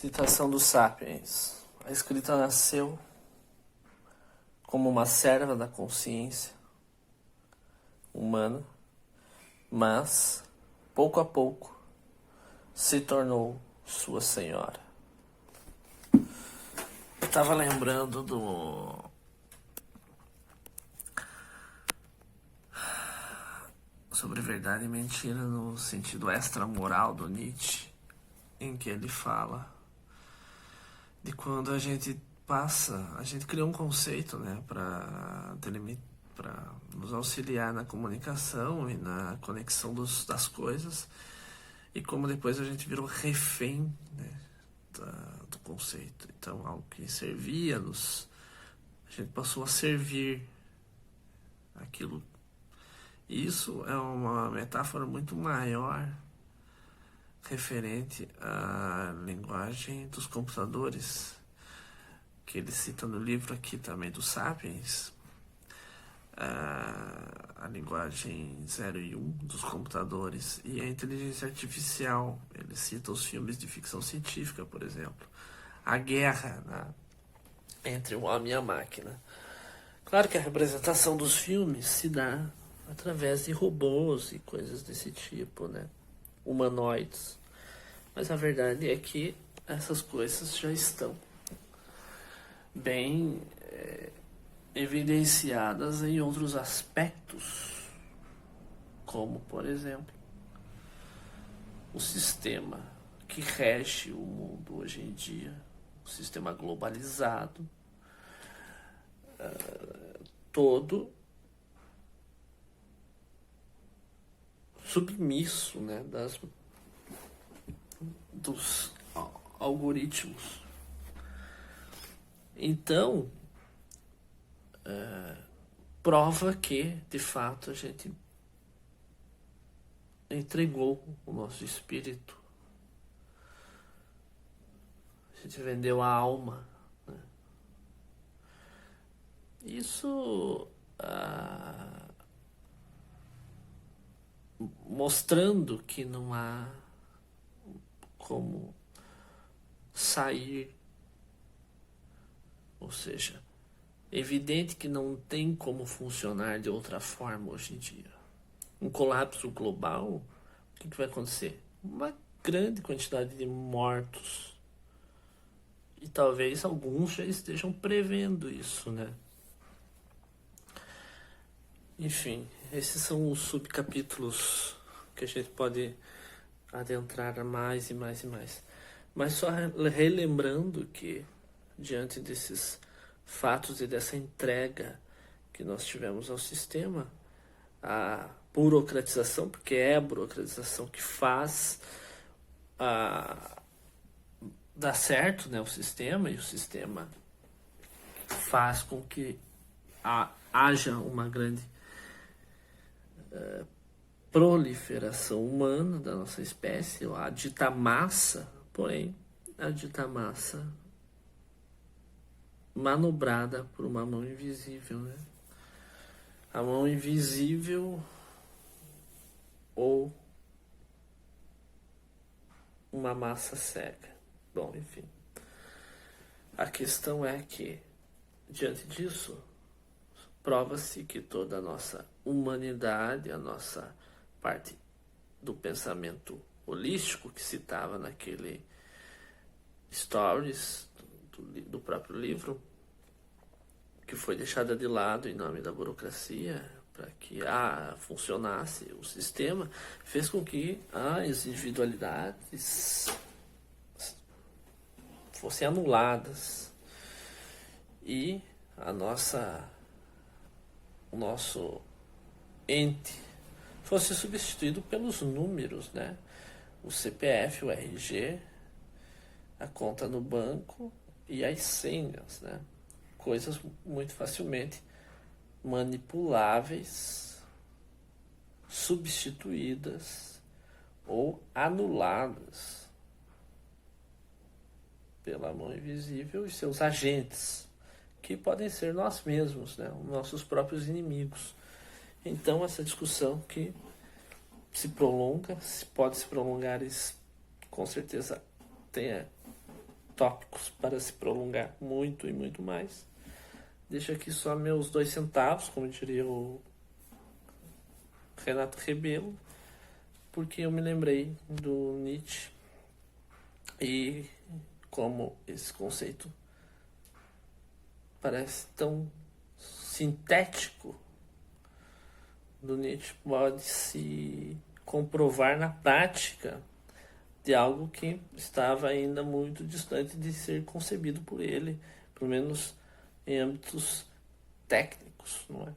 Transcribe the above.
Citação do Sapiens. A escrita nasceu como uma serva da consciência humana, mas, pouco a pouco, se tornou sua senhora. Eu estava lembrando sobre verdade e mentira no sentido extramoral do Nietzsche, em que ele fala de quando a gente cria um conceito, né, para nos auxiliar na comunicação e na conexão das coisas, e como depois a gente virou refém, né, do conceito. Então, algo que servia-nos, a gente passou a servir aquilo. Isso é uma metáfora muito maior referente à linguagem dos computadores, que ele cita no livro aqui também do Sapiens, a linguagem 0 e 1 dos computadores e a inteligência artificial. Ele cita os filmes de ficção científica, por exemplo, a guerra, né, entre o homem e a máquina. Claro que a representação dos filmes se dá através de robôs e coisas desse tipo, né, humanoides. Mas a verdade é que essas coisas já estão bem evidenciadas em outros aspectos, como, por exemplo, o sistema que rege o mundo hoje em dia, o sistema globalizado, todo submisso, né, dos algoritmos. Então, prova que, de fato, a gente entregou o nosso espírito. A gente vendeu a alma, né? Isso mostrando que não há como sair, ou seja, evidente que não tem como funcionar de outra forma hoje em dia. Um colapso global, o que vai acontecer? Uma grande quantidade de mortos. E talvez alguns já estejam prevendo isso, né? Enfim, esses são os subcapítulos que a gente pode adentrar mais e mais e mais. Mas só relembrando que, diante desses fatos e dessa entrega que nós tivemos ao sistema, a burocratização, porque é a burocratização que faz dar certo, né, o sistema, e o sistema faz com que haja uma grande proliferação humana da nossa espécie, a dita massa, porém, a dita massa manobrada por uma mão invisível, né? A mão invisível ou uma massa cega. Bom, enfim. A questão é que, diante disso, prova-se que toda a nossa humanidade, a nossa parte do pensamento holístico que citava naquele stories do próprio livro, que foi deixada de lado em nome da burocracia para que funcionasse o sistema, fez com que as individualidades fossem anuladas e o nosso ente fosse substituído pelos números, né? O CPF, o RG, a conta no banco e as senhas, né? Coisas muito facilmente manipuláveis, substituídas ou anuladas pela mão invisível e seus agentes, que podem ser nós mesmos, né? Os nossos próprios inimigos. Então, essa discussão que pode se prolongar, com certeza tenha tópicos para se prolongar muito e muito mais. Deixo aqui só meus 2 centavos, como diria o Renato Rebelo, porque eu me lembrei do Nietzsche e como esse conceito parece tão sintético do Nietzsche pode se comprovar na prática de algo que estava ainda muito distante de ser concebido por ele, pelo menos em âmbitos técnicos, não é?